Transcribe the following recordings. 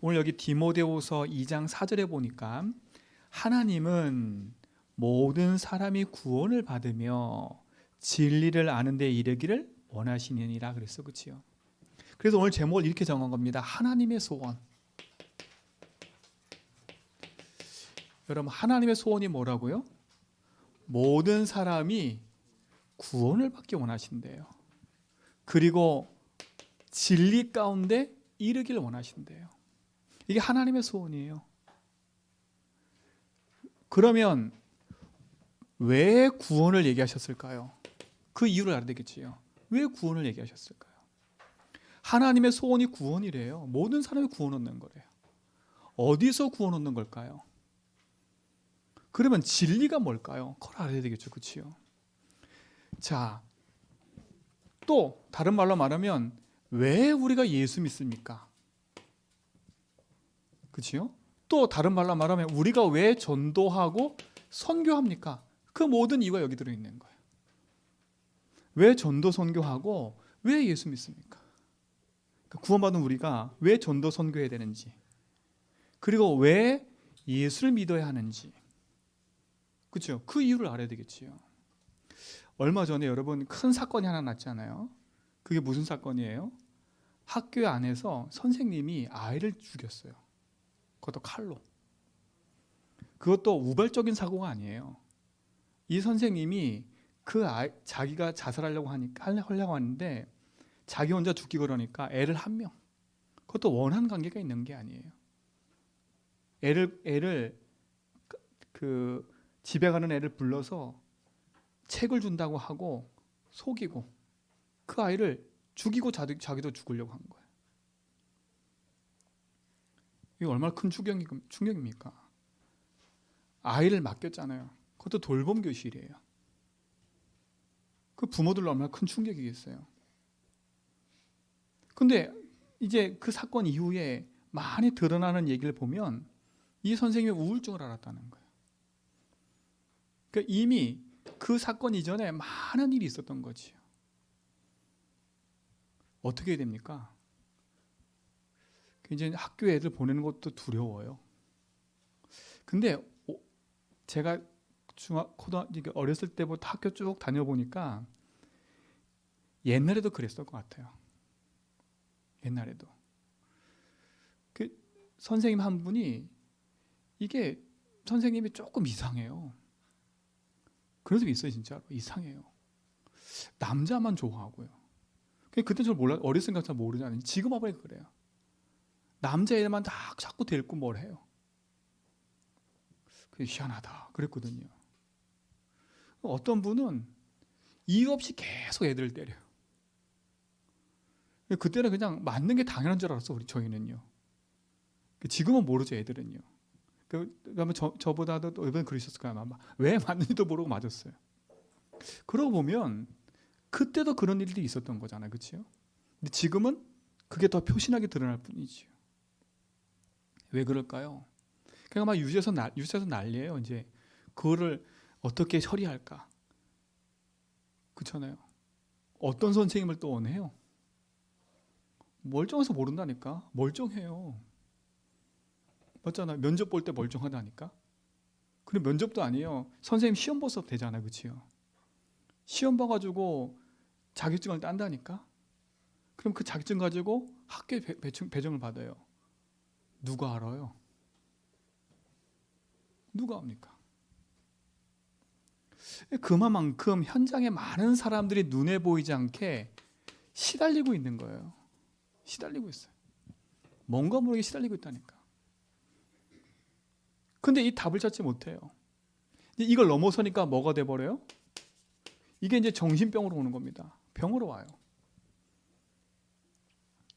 오늘 여기 디모데후서 2장 4절에 보니까 하나님은 모든 사람이 구원을 받으며 진리를 아는 데 이르기를 원하시느니라 그랬어. 그렇지요? 그래서 오늘 제목을 이렇게 정한 겁니다. 하나님의 소원. 여러분, 하나님의 소원이 뭐라고요? 모든 사람이 구원을 받기 원하신대요. 그리고 진리 가운데 이르기를 원하신대요. 이게 하나님의 소원이에요. 그러면 왜 구원을 얘기하셨을까요? 그 이유를 알아야 되겠지요. 왜 구원을 얘기하셨을까요? 하나님의 소원이 구원이래요. 모든 사람이 구원 얻는 거래요. 어디서 구원 얻는 걸까요? 그러면 진리가 뭘까요? 그걸 알아야 되겠죠. 그렇지요? 자, 또 다른 말로 말하면 왜 우리가 예수 믿습니까? 그렇지요? 또 다른 말로 말하면 우리가 왜 전도하고 선교합니까? 그 모든 이유가 여기 들어있는 거예요. 왜 전도 선교하고 왜 예수 믿습니까? 구원받은 우리가 왜 전도 선교해야 되는지, 그리고 왜 예수를 믿어야 하는지, 그렇죠? 그 이유를 알아야 되겠지요. 얼마 전에 여러분 큰 사건이 하나 났잖아요. 그게 무슨 사건이에요? 학교 안에서 선생님이 아이를 죽였어요. 그것도 칼로. 그것도 우발적인 사고가 아니에요. 이 선생님이 자기가 자살하려고 하려고 하는데 자기 혼자 죽기 그러니까 애를 한 명. 그것도 원한 관계가 있는 게 아니에요. 애를 집에 가는 애를 불러서 책을 준다고 하고 속이고 그 아이를 죽이고 자기도 죽으려고 한 거예요. 이게 얼마나 큰 충격입니까? 아이를 맡겼잖아요. 그것도 돌봄 교실이에요. 그 부모들로 얼마나 큰 충격이겠어요. 근데 이제 그 사건 이후에 많이 드러나는 얘기를 보면 이 선생님이 우울증을 앓았다는 거예요. 그러니까 이미 그 사건 이전에 많은 일이 있었던 거지요. 어떻게 해야 됩니까? 이제 학교 애들 보내는 것도 두려워요. 근데 제가 어렸을 때부터 학교 쭉 다녀보니까 옛날에도 그랬을 것 같아요. 옛날에도. 그 선생님 한 분이 이게 선생님이 조금 이상해요. 그런 사람이 있어요. 진짜로 이상해요. 남자만 좋아하고요. 그때 저 몰라, 어렸을 때 잘 모르잖아요. 지금 와보니까 그래요. 남자애만 다 자꾸 데리고 뭘 해요. 그게 희한하다 그랬거든요. 어떤 분은 이유 없이 계속 애들을 때려요. 그때는 그냥 맞는 게 당연한 줄 알았어. 저희는요. 지금은 모르죠. 애들은요. 그러면 저보다도 이번에 그러셨을 거예요. 아마 왜 맞는지도 모르고 맞았어요. 그러고 보면 그때도 그런 일들이 있었던 거잖아요. 그렇죠? 근데 지금은 그게 더 표신하게 드러날 뿐이지요. 왜 그럴까요? 그러니까 막 유세에서 난리예요. 이제 그거를 어떻게 처리할까? 그렇잖아요. 어떤 선생님을 또 원해요? 멀쩡해서 모른다니까. 멀쩡해요. 맞잖아요. 면접 볼 때 멀쩡하다니까. 근데 면접도 아니에요. 선생님 시험 봐서 되잖아요. 그렇지요? 시험 봐가지고 자격증을 딴다니까. 그럼 그 자격증 가지고 학교에 배정을 받아요. 누가 알아요? 누가 합니까? 그만큼 현장에 많은 사람들이 눈에 보이지 않게 시달리고 있는 거예요. 시달리고 있어요. 뭔가 모르게 시달리고 있다니까. 근데 이 답을 찾지 못해요. 이걸 넘어서니까 뭐가 돼버려요? 이게 이제 정신병으로 오는 겁니다. 병으로 와요.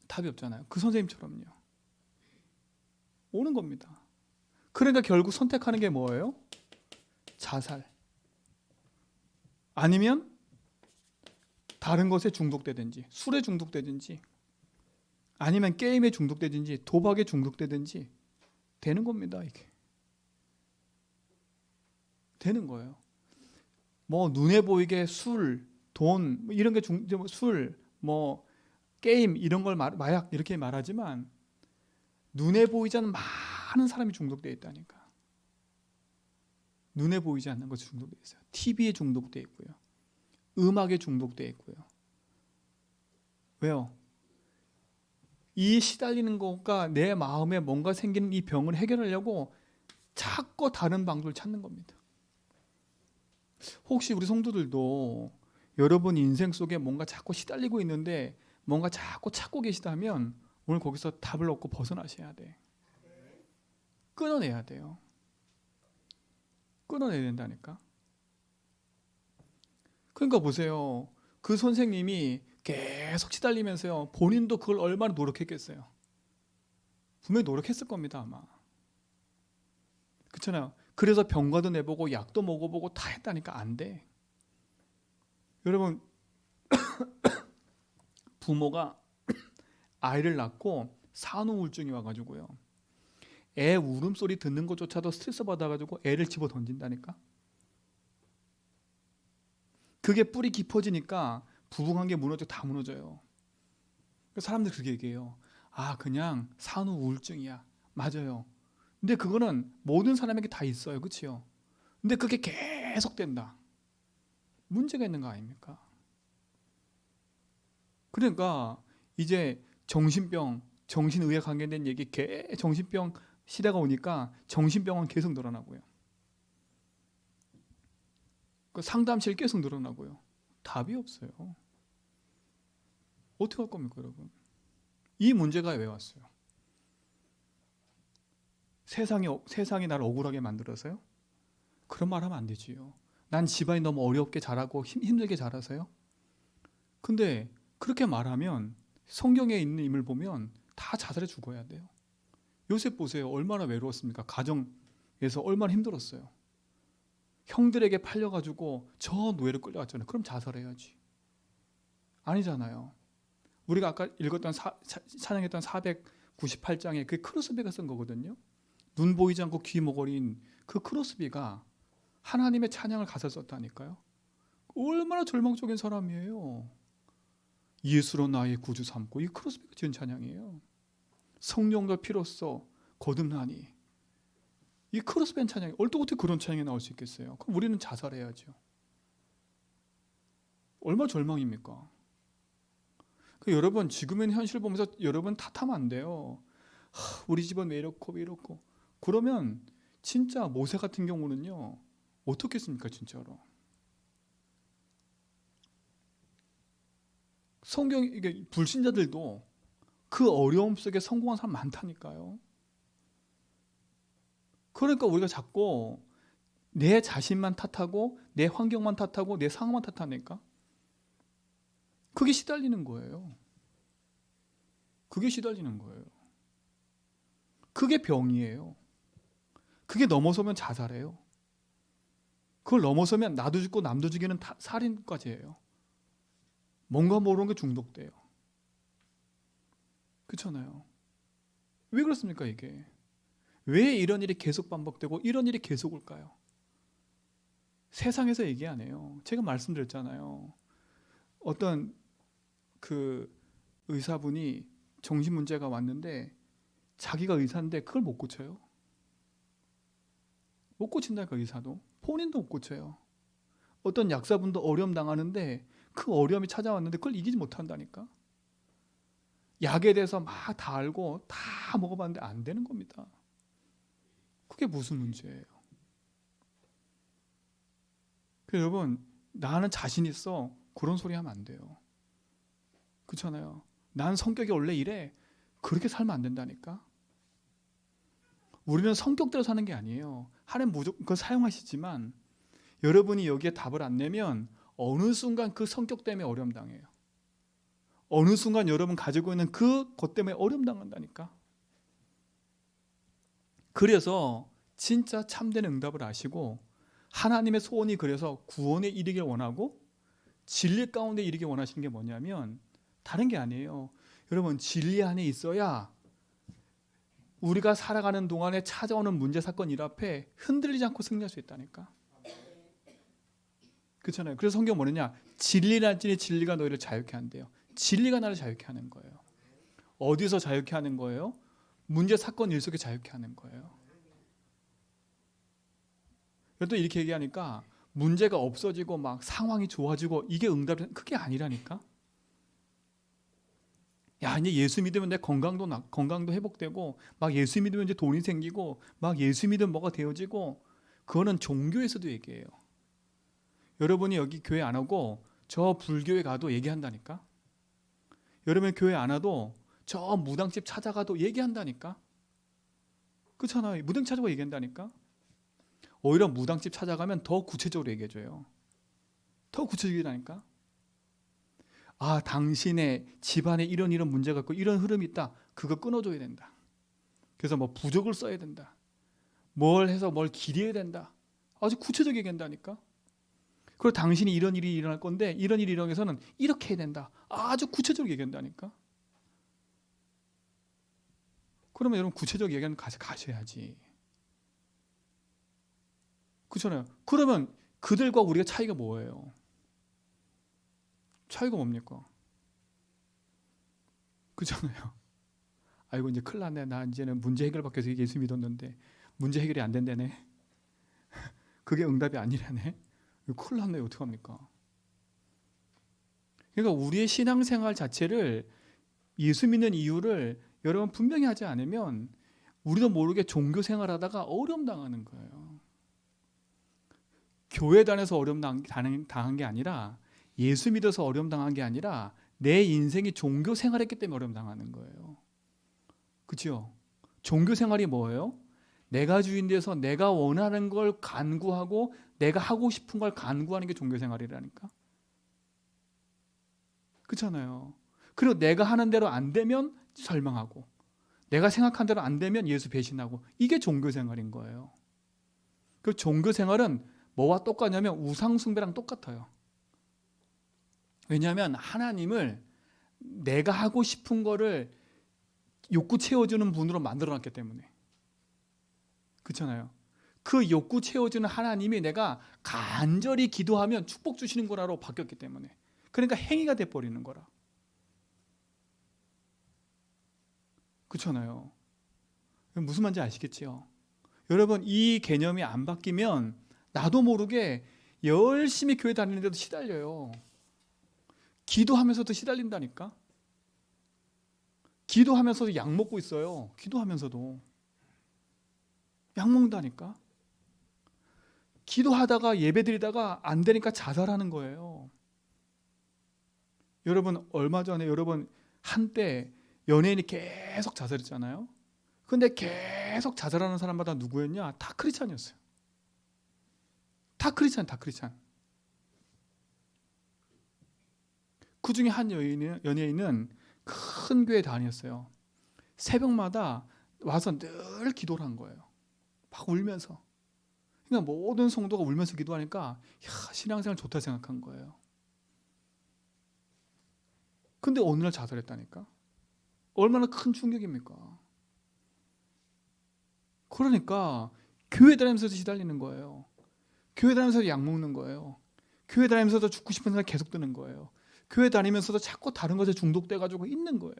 답이 없잖아요. 그 선생님처럼요. 오는 겁니다. 그러니까 결국 선택하는 게 뭐예요? 자살. 아니면 다른 것에 중독되든지, 술에 중독되든지, 아니면 게임에 중독되든지, 도박에 중독되든지 되는 겁니다. 이게 되는 거예요. 뭐 눈에 보이게 술, 돈 이런 게 술, 뭐 게임 이런 걸 마약 이렇게 말하지만 눈에 보이지 않는 많은 사람이 중독되어 있다니까. 눈에 보이지 않는 것이 중독되어 있어요. TV에 중독되어 있고요. 음악에 중독되어 있고요. 왜요? 이 시달리는 것과 내 마음에 뭔가 생기는 이 병을 해결하려고 자꾸 다른 방법을 찾는 겁니다. 혹시 우리 성도들도 여러분 인생 속에 뭔가 자꾸 시달리고 있는데 뭔가 자꾸 찾고 계시다면 오늘 거기서 답을 얻고 벗어나셔야 돼. 끊어내야 돼요. 끊어내야 된다니까. 그러니까 보세요. 그 선생님이 계속 시달리면서요. 본인도 그걸 얼마나 노력했겠어요. 분명히 노력했을 겁니다, 아마. 그렇잖아요. 그래서 병가도 내보고 약도 먹어보고 다 했다니까 안 돼. 여러분 부모가 아이를 낳고 산후 우울증이 와가지고요. 애 울음소리 듣는 것조차도 스트레스 받아가지고 애를 집어 던진다니까. 그게 뿌리 깊어지니까 부부관계 무너지고 다 무너져요. 사람들이 그렇게 얘기해요. 아, 그냥 산후 우울증이야. 맞아요. 근데 그거는 모든 사람에게 다 있어요. 그렇죠? 근데 그게 계속 된다. 문제가 있는 거 아닙니까? 그러니까 이제 정신병, 정신의학 관계된 얘기, 정신병 시대가 오니까 정신병원 계속 늘어나고요. 상담실 계속 늘어나고요. 답이 없어요. 어떻게 할 겁니까, 여러분? 이 문제가 왜 왔어요? 세상이 나를 억울하게 만들어서요? 그런 말 하면 안 되지요. 난 집안이 너무 어렵게 자라고 힘들게 자라서요? 근데 그렇게 말하면 성경에 있는 인물 보면 다 자살해 죽어야 돼요. 요셉 보세요. 얼마나 외로웠습니까? 가정에서 얼마나 힘들었어요. 형들에게 팔려가지고 저 노예로 끌려갔잖아요. 그럼 자살해야지. 아니잖아요. 우리가 아까 읽었던 찬양했던 498장에 그 크로스비가 쓴 거거든요. 눈 보이지 않고 귀 목걸이인 그 크로스비가 하나님의 찬양을 가사 썼다니까요. 얼마나 절망적인 사람이에요. 예수로 나의 구주 삼고, 이 크로스비가 지은 찬양이에요. 성령과 피로써 거듭나니. 이 크로스밴 찬양이 어떻게 그런 찬양이 나올 수 있겠어요? 그럼 우리는 자살해야죠. 얼마나 절망입니까? 여러분 지금의 현실을 보면서 여러분 탓하면 안 돼요. 우리 집은 왜 이렇고 그러면 진짜 모세 같은 경우는요 어떻겠습니까? 진짜로 성경 이게 불신자들도 그 어려움 속에 성공한 사람 많다니까요. 그러니까 우리가 자꾸 내 자신만 탓하고 내 환경만 탓하고 내 상황만 탓하니까 그게 시달리는 거예요. 그게 시달리는 거예요. 그게 병이에요. 그게 넘어서면 자살해요. 그걸 넘어서면 나도 죽고 남도 죽이는 살인까지예요. 뭔가 모르는 게 중독돼요. 그렇잖아요. 왜 그렇습니까 이게? 왜 이런 일이 계속 반복되고 이런 일이 계속 올까요? 세상에서 얘기 안 해요. 제가 말씀드렸잖아요. 어떤 그 의사분이 정신 문제가 왔는데 자기가 의사인데 그걸 못 고쳐요. 못 고친다니까 의사도. 본인도 못 고쳐요. 어떤 약사분도 어려움 당하는데 그 어려움이 찾아왔는데 그걸 이기지 못한다니까. 약에 대해서 막 다 알고 다 먹어봤는데 안 되는 겁니다. 그게 무슨 문제예요? 여러분 나는 자신 있어 그런 소리 하면 안 돼요. 그렇잖아요. 난 성격이 원래 이래. 그렇게 살면 안 된다니까. 우리는 성격대로 사는 게 아니에요. 하나님 무조건 그걸 사용하시지만 여러분이 여기에 답을 안 내면 어느 순간 그 성격 때문에 어려움 당해요. 어느 순간 여러분 가지고 있는 그것 때문에 어려움 당한다니까. 그래서 진짜 참된 응답을 아시고 하나님의 소원이 그래서 구원에 이르길 원하고 진리 가운데 이르길 원하시는 게 뭐냐면 다른 게 아니에요. 여러분 진리 안에 있어야 우리가 살아가는 동안에 찾아오는 문제 사건 일 앞에 흔들리지 않고 승리할 수 있다니까. 그렇잖아요. 그래서 성경 뭐냐? 진리랄지니 진리가 너희를 자유케 한대요. 진리가 나를 자유케 하는 거예요. 어디서 자유케 하는 거예요? 문제 사건 일 속에 자유케 하는 거예요. 또 이렇게 얘기하니까 문제가 없어지고 막 상황이 좋아지고 이게 응답이 그게 아니라니까. 야, 이제 예수 믿으면 내 건강도 회복되고 막 예수 믿으면 이제 돈이 생기고 막 예수 믿으면 뭐가 되어지고 그거는 종교에서도 얘기해요. 여러분이 여기 교회 안 오고 저 불교에 가도 얘기한다니까. 여러분 교회 안 와도 저 무당집 찾아가도 얘기한다니까. 그렇잖아요. 무당 찾아가 얘기한다니까. 오히려 무당집 찾아가면 더 구체적으로 얘기해줘요. 더 구체적이라니까. 아, 당신의 집안에 이런 문제가 있고 이런 흐름이 있다. 그거 끊어줘야 된다. 그래서 뭐 부적을 써야 된다. 뭘 해서 뭘 기리해야 된다. 아주 구체적이게 얘기한다니까. 그리고 당신이 이런 일이 일어날 건데 이런 일이 일어나서는 이렇게 해야 된다. 아주 구체적으로 얘기한다니까. 그러면 여러분 구체적 얘기하는 가셔야지. 그렇잖아요. 그러면 그들과 우리가 차이가 뭐예요? 차이가 뭡니까? 그렇잖아요. 아이고 이제 큰일 났네. 나 이제는 문제 해결받기 위해서 예수 믿었는데 문제 해결이 안 된다네. 그게 응답이 아니라네. 큰일 났네. 어떡합니까? 그러니까 우리의 신앙생활 자체를 예수 믿는 이유를 여러분 분명히 하지 않으면 우리도 모르게 종교 생활하다가 어려움 당하는 거예요. 교회 다녀서 어려움 당한 게 아니라 예수 믿어서 어려움 당한 게 아니라 내 인생이 종교 생활했기 때문에 어려움 당하는 거예요. 그렇죠? 종교 생활이 뭐예요? 내가 주인 돼서 내가 원하는 걸 간구하고 내가 하고 싶은 걸 간구하는 게 종교 생활이라니까. 그렇잖아요. 그리고 내가 하는 대로 안 되면 절망하고 내가 생각한 대로 안 되면 예수 배신하고 이게 종교 생활인 거예요. 그 종교 생활은 뭐와 똑같냐면 우상 숭배랑 똑같아요. 왜냐하면 하나님을 내가 하고 싶은 거를 욕구 채워주는 분으로 만들어놨기 때문에. 그렇잖아요. 그 욕구 채워주는 하나님이 내가 간절히 기도하면 축복 주시는 거라로 바뀌었기 때문에. 그러니까 행위가 돼버리는 거라. 그렇잖아요. 무슨 말인지 아시겠지요? 여러분 이 개념이 안 바뀌면 나도 모르게 열심히 교회 다니는데도 시달려요. 기도하면서도 시달린다니까. 기도하면서도 약 먹고 있어요. 기도하면서도 약 먹는다니까. 기도하다가 예배드리다가 안 되니까 자살하는 거예요. 여러분 얼마 전에 여러분 한때 연예인이 계속 자살했잖아요. 근데 계속 자살하는 사람마다 누구였냐? 다 크리스찬이었어요. 다 크리스찬. 그 중에 한 연예인은 큰 교회 다녔어요. 새벽마다 와서 늘 기도를 한 거예요. 막 울면서. 그러니까 모든 성도가 울면서 기도하니까 신앙생활 좋다 생각한 거예요. 근데 어느 날 자살했다니까. 얼마나 큰 충격입니까? 그러니까 교회 다니면서도 시달리는 거예요. 교회 다니면서도 약 먹는 거예요. 교회 다니면서도 죽고 싶은 생각이 계속 드는 거예요. 교회 다니면서도 자꾸 다른 것에 중독돼가지고 있는 거예요.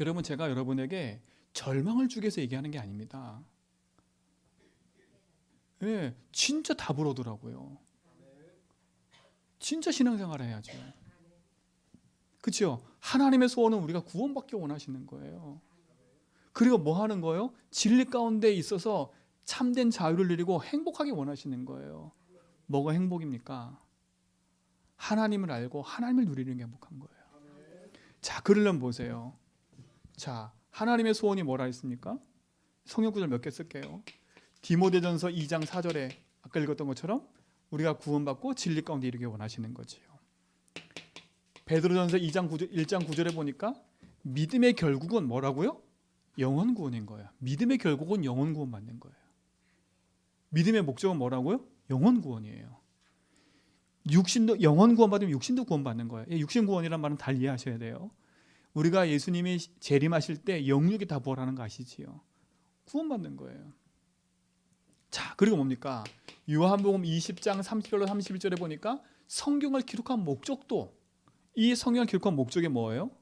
여러분 제가 여러분에게 절망을 주기 위해서 얘기하는 게 아닙니다. 네, 진짜 답을 오더라고요. 진짜 신앙생활 해야죠. 그렇죠? 하나님의 소원은 우리가 구원받기 원하시는 거예요. 그리고 뭐 하는 거예요? 진리 가운데 있어서 참된 자유를 누리고 행복하게 원하시는 거예요. 뭐가 행복입니까? 하나님을 알고 하나님을 누리는 게 행복한 거예요. 자, 그러려면 보세요. 자, 하나님의 소원이 뭐라 했습니까? 성경 구절 몇 개 쓸게요. 디모데전서 2장 4절에 아까 읽었던 것처럼 우리가 구원받고 진리 가운데 이르게 원하시는 거지요. 베드로전서 1장 9절에 보니까 믿음의 결국은 뭐라고요? 영원 구원인 거예요. 믿음의 결국은 영원 구원 받는 거예요. 믿음의 목적은 뭐라고요? 영원 구원이에요. 육신도 영원 구원 받으면 육신도 구원 받는 거예요. 육신 구원이란 말은 잘 이해하셔야 돼요. 우리가 예수님이 재림하실 때 영육이 다 부활하는 거 아시지요? 구원 받는 거예요. 자, 그리고 뭡니까? 요한복음 20장 30절로 31절에 보니까 성경을 기록한 목적도 이 성경을 기록한 목적이 뭐예요?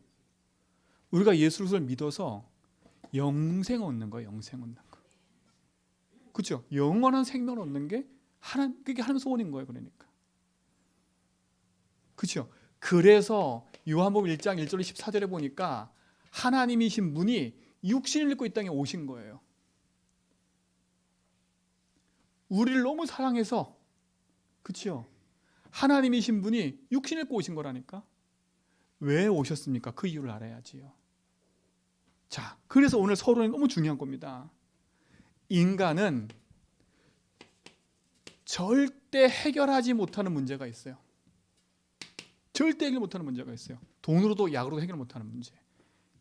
우리가 예수 그리스도를 믿어서 영생 얻는 거예요. 영생 얻는 거. 그렇죠? 영원한 생명을 얻는 게 그게 하나님 소원인 거예요. 그러니까. 그렇죠? 그래서 요한복음 1장 1절 14절에 보니까 하나님이신 분이 육신을 입고 이 땅에 오신 거예요. 우리를 너무 사랑해서, 그렇죠? 하나님이신 분이 육신을 입고 오신 거라니까. 왜 오셨습니까? 그 이유를 알아야지요. 자, 그래서 오늘 서론이 너무 중요한 겁니다. 인간은 절대 해결하지 못하는 문제가 있어요. 절대 해결 못하는 문제가 있어요. 돈으로도 약으로도 해결 못하는 문제.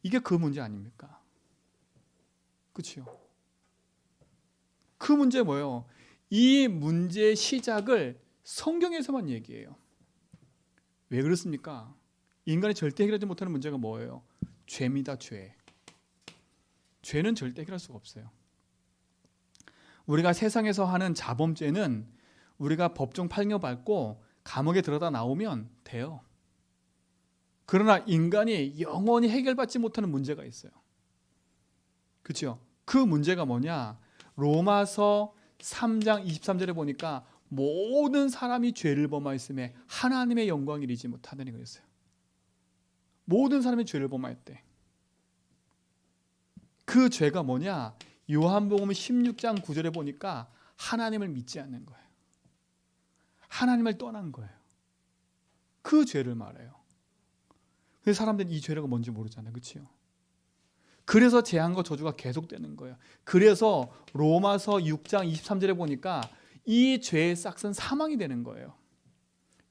이게 그 문제 아닙니까? 그렇죠? 그 문제 뭐예요? 이 문제의 시작을 성경에서만 얘기해요. 왜 그렇습니까? 인간이 절대 해결하지 못하는 문제가 뭐예요? 죄입니다. 죄. 죄는 절대 해결할 수가 없어요. 우리가 세상에서 하는 자범죄는 우리가 법정 판결받고 감옥에 들어다 나오면 돼요. 그러나 인간이 영원히 해결받지 못하는 문제가 있어요. 그렇죠? 그 문제가 뭐냐? 로마서 3장 23절에 보니까 모든 사람이 죄를 범하였음에 하나님의 영광을 이루지 못하더니 그랬어요. 모든 사람이 죄를 범하였대. 그 죄가 뭐냐? 요한복음 16장 9절에 보니까 하나님을 믿지 않는 거예요. 하나님을 떠난 거예요. 그 죄를 말해요. 그래서 사람들은 이 죄가 뭔지 모르잖아요. 그렇죠? 그래서 재앙과 저주가 계속되는 거예요. 그래서 로마서 6장 23절에 보니까 이 죄의 싹은 사망이 되는 거예요.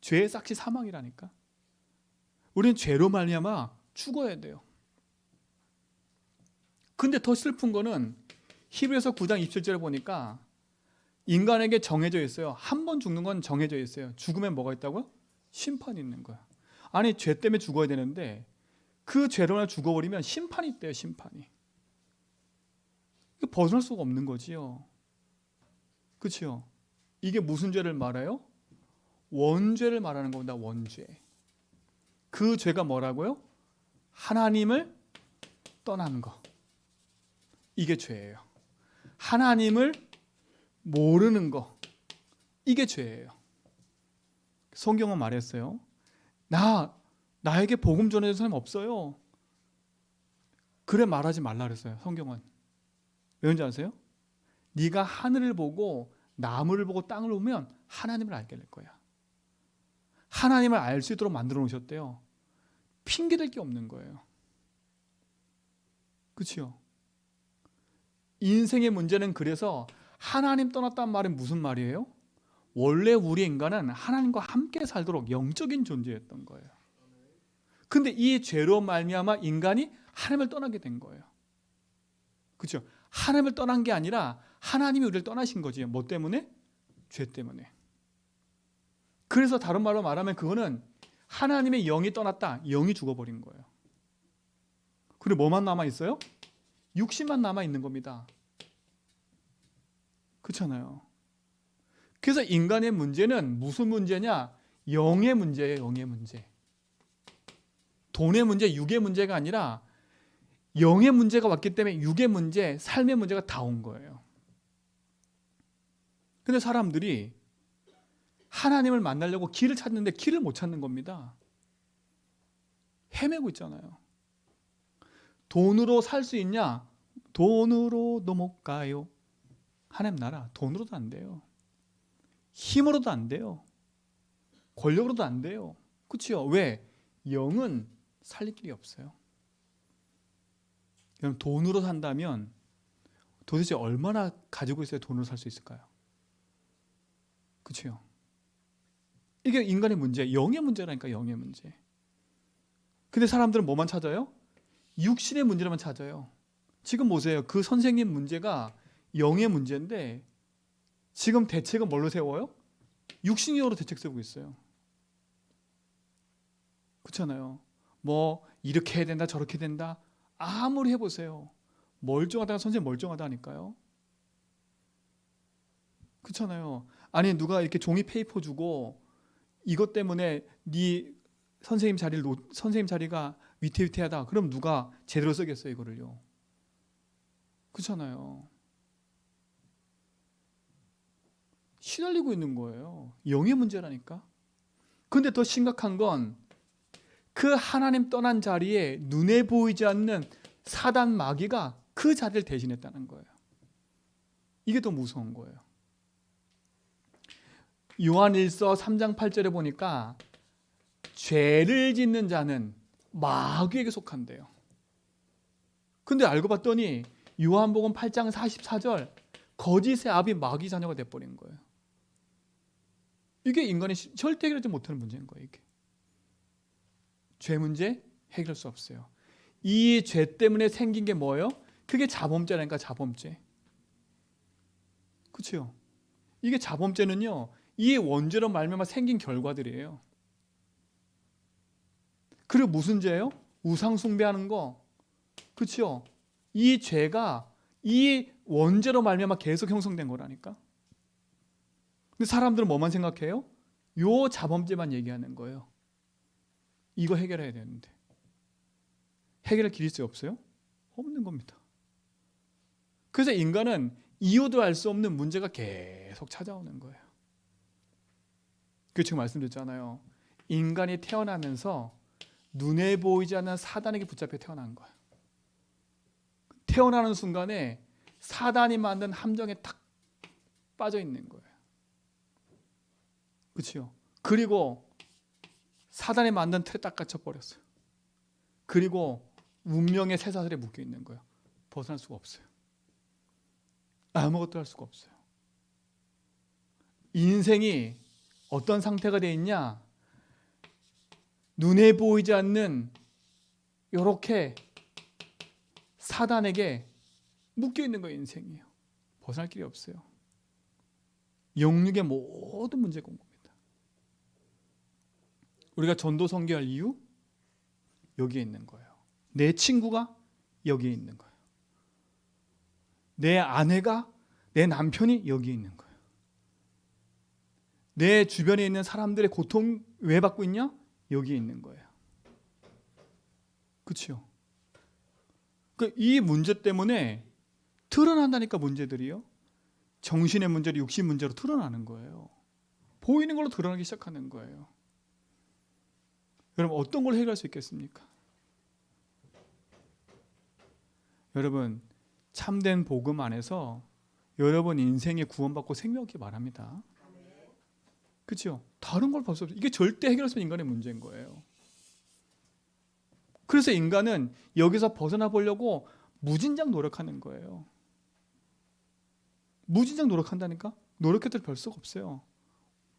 죄의 싹이 사망이라니까. 우리는 죄로 말미암아 죽어야 돼요. 근데 더 슬픈 거는 히브리서 9장 27절에 보니까 인간에게 정해져 있어요. 한 번 죽는 건 정해져 있어요. 죽으면 뭐가 있다고요? 심판이 있는 거야. 아니, 죄 때문에 죽어야 되는데 그 죄로 죽어버리면 심판이 있대요. 심판이. 벗어날 수가 없는 거지요. 그렇죠? 이게 무슨 죄를 말해요? 원죄를 말하는 겁니다. 원죄. 그 죄가 뭐라고요? 하나님을 떠난 거. 이게 죄예요. 하나님을 모르는 거. 이게 죄예요. 성경은 말했어요. 나에게 복음 전해준 사람 없어요. 그래 말하지 말라 그랬어요. 성경은. 왜 그런지 아세요? 네가 하늘을 보고 나무를 보고 땅을 보면 하나님을 알게 될 거야. 하나님을 알 수 있도록 만들어 놓으셨대요. 핑계댈 게 없는 거예요. 그렇죠? 인생의 문제는 그래서 하나님 떠났다는 말은 무슨 말이에요? 원래 우리 인간은 하나님과 함께 살도록 영적인 존재였던 거예요. 근데 이 죄로 말미암아 인간이 하나님을 떠나게 된 거예요. 그렇죠? 하나님을 떠난 게 아니라 하나님이 우리를 떠나신 거지. 뭐 때문에? 죄 때문에. 그래서 다른 말로 말하면 그거는 하나님의 영이 떠났다. 영이 죽어버린 거예요. 그리고 뭐만 남아있어요? 육신만 남아있는 겁니다. 그렇잖아요. 그래서 인간의 문제는 무슨 문제냐? 영의 문제예요. 영의 문제. 돈의 문제, 육의 문제가 아니라 영의 문제가 왔기 때문에 육의 문제, 삶의 문제가 다 온 거예요. 근데 사람들이 하나님을 만나려고 길을 찾는데 길을 못 찾는 겁니다. 헤매고 있잖아요. 돈으로 살 수 있냐? 돈으로도 못 가요. 하나님 나라 돈으로도 안 돼요. 힘으로도 안 돼요. 권력으로도 안 돼요. 그렇죠? 왜? 영은 살릴 길이 없어요. 그럼 돈으로 산다면 도대체 얼마나 가지고 있어야 돈으로 살 수 있을까요? 그렇죠? 이게 인간의 문제, 영의 문제라니까. 영의 문제. 근데 사람들은 뭐만 찾아요? 육신의 문제로만 찾아요. 지금 보세요. 그 선생님 문제가 영의 문제인데 지금 대책은 뭘로 세워요? 육신적으로 대책 세우고 있어요. 그렇잖아요. 뭐 이렇게 해야 된다 저렇게 된다 아무리 해보세요. 멀쩡하다가 선생님 멀쩡하다니까요. 그렇잖아요. 아니 누가 이렇게 종이 페이퍼 주고 이것 때문에 네 선생님 자리가 위태위태하다. 그럼 누가 제대로 쓰겠어요, 이거를요? 그렇잖아요. 시달리고 있는 거예요. 영의 문제라니까. 근데 더 심각한 건 그 하나님 떠난 자리에 눈에 보이지 않는 사단 마귀가 그 자리를 대신했다는 거예요. 이게 더 무서운 거예요. 요한일서 3장 8절에 보니까 죄를 짓는 자는 마귀에게 속한대요. 근데 알고 봤더니 요한복음 8장 44절 거짓의 아비 마귀 자녀가 돼버린 거예요. 이게 인간이 절대 해결하지 못하는 문제인 거예요. 이게. 죄 문제 해결할 수 없어요. 이 죄 때문에 생긴 게 뭐예요? 그게 자범죄라니까. 자범죄. 그렇죠? 이게 자범죄는요, 이 원죄로 말미암아 생긴 결과들이에요. 그리고 무슨 죄예요? 우상 숭배하는 거. 그렇죠? 이 죄가 이 원죄로 말미암아 계속 형성된 거라니까. 근데 사람들은 뭐만 생각해요? 요 자범죄만 얘기하는 거예요. 이거 해결해야 되는데. 해결할 길이 있어요? 없어요? 없는 겁니다. 그래서 인간은 이유도 알 수 없는 문제가 계속 찾아오는 거예요. 그 지금 말씀드렸잖아요. 인간이 태어나면서 눈에 보이지 않는 사단에게 붙잡혀 태어난 거예요. 태어나는 순간에 사단이 만든 함정에 탁 빠져 있는 거예요. 그렇죠? 그리고 사단이 만든 틀에 딱 갇혀 버렸어요. 그리고 운명의 쇠사슬에 묶여 있는 거예요. 벗어날 수가 없어요. 아무것도 할 수가 없어요. 인생이 어떤 상태가 돼 있냐? 눈에 보이지 않는 이렇게 사단에게 묶여 있는 거예요. 인생이요. 벗어날 길이 없어요. 영육의 모든 문제가 온 겁니다. 우리가 전도 선교할 이유? 여기에 있는 거예요. 내 친구가 여기에 있는 거예요. 내 아내가, 내 남편이 여기에 있는 거예요. 내 주변에 있는 사람들의 고통 왜 받고 있냐? 여기에 있는 거예요. 그렇죠? 이 문제 때문에 드러난다니까. 문제들이요. 정신의 문제로 육신 문제로 드러나는 거예요. 보이는 걸로 드러나기 시작하는 거예요. 여러분, 어떤 걸 해결할 수 있겠습니까? 여러분, 참된 복음 안에서 여러분 인생에 구원받고 생명하기 바랍니다. 그렇죠? 다른 걸 볼 수 없어요. 이게 절대 해결할 수 없는 인간의 문제인 거예요. 그래서 인간은 여기서 벗어나 보려고 무진장 노력하는 거예요. 무진장 노력한다니까? 노력해도 별 수가 없어요.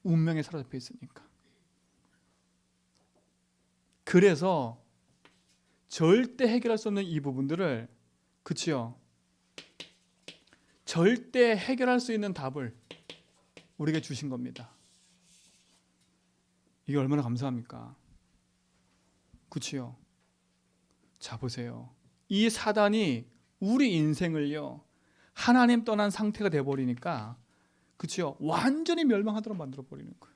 운명에 사로잡혀 있으니까. 그래서 절대 해결할 수 없는 이 부분들을, 그치요? 절대 해결할 수 있는 답을 우리에게 주신 겁니다. 이게 얼마나 감사합니까? 그치요? 자, 보세요. 이 사단이 우리 인생을요, 하나님 떠난 상태가 돼버리니까, 그치요? 완전히 멸망하도록 만들어버리는 거예요.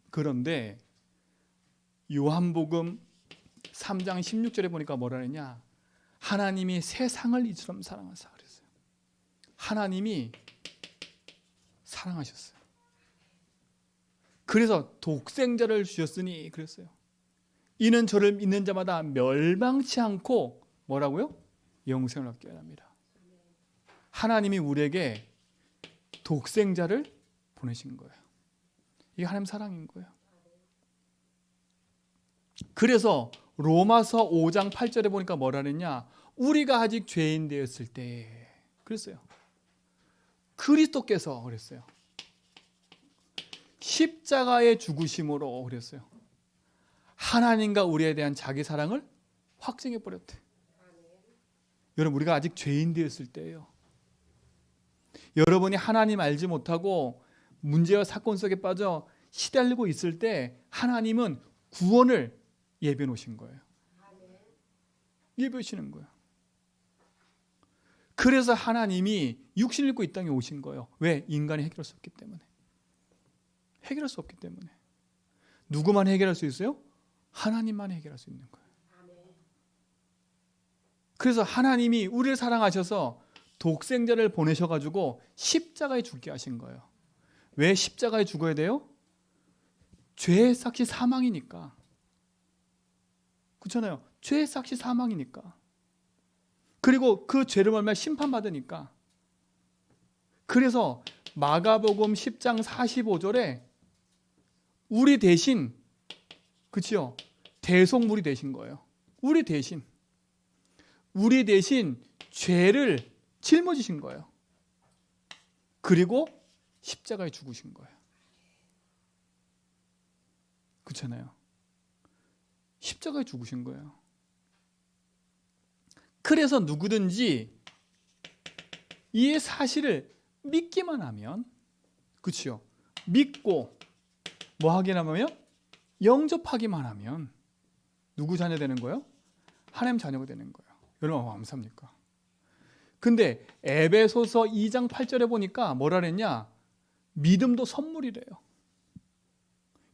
그런데 요한복음 3장 16절에 보니까 뭐라 그랬냐? 하나님이 세상을 이처럼 사랑하사 그랬어요. 하나님이 사랑하셨어요. 그래서 독생자를 주셨으니 그랬어요. 이는 저를 믿는 자마다 멸망치 않고 뭐라고요? 영생을 얻게 합니다. 하나님이 우리에게 독생자를 보내신 거예요. 이게 하나님 사랑인 거예요. 그래서 로마서 5장 8절에 보니까 뭐라 그랬냐? 우리가 아직 죄인 되었을 때 그랬어요. 그리스도께서 그랬어요. 십자가의 죽으심으로 그랬어요. 하나님과 우리에 대한 자기 사랑을 확증해 버렸대. 여러분, 우리가 아직 죄인 되었을 때예요. 여러분이 하나님 알지 못하고 문제와 사건 속에 빠져 시달리고 있을 때 하나님은 구원을 예비해 놓으신 거예요. 예비해 주시는 거예요. 그래서 하나님이 육신을 입고 이 땅에 오신 거예요. 왜? 인간이 해결할 수 없기 때문에. 해결할 수 없기 때문에. 누구만 해결할 수 있어요? 하나님만 해결할 수 있는 거예요. 그래서 하나님이 우리를 사랑하셔서 독생자를 보내셔가지고 십자가에 죽게 하신 거예요. 왜 십자가에 죽어야 돼요? 죄의 삭시 사망이니까. 그렇잖아요. 죄의 삭시 사망이니까. 그리고 그 죄를 말미암아 심판받으니까. 그래서 마가복음 10장 45절에 우리 대신, 그치요? 대속물이 되신 거예요. 우리 대신 죄를 짊어지신 거예요. 그리고 십자가에 죽으신 거예요. 그렇잖아요. 십자가에 죽으신 거예요. 그래서 누구든지 이 사실을 믿기만 하면, 그렇죠? 믿고 뭐 하기만 하면, 영접하기만 하면 누구 자녀 되는 거예요? 하나님 자녀가 되는 거예요. 여러분 감사합니까? 근데 에베소서 2장 8절에 보니까 뭐라 그랬냐? 믿음도 선물이래요.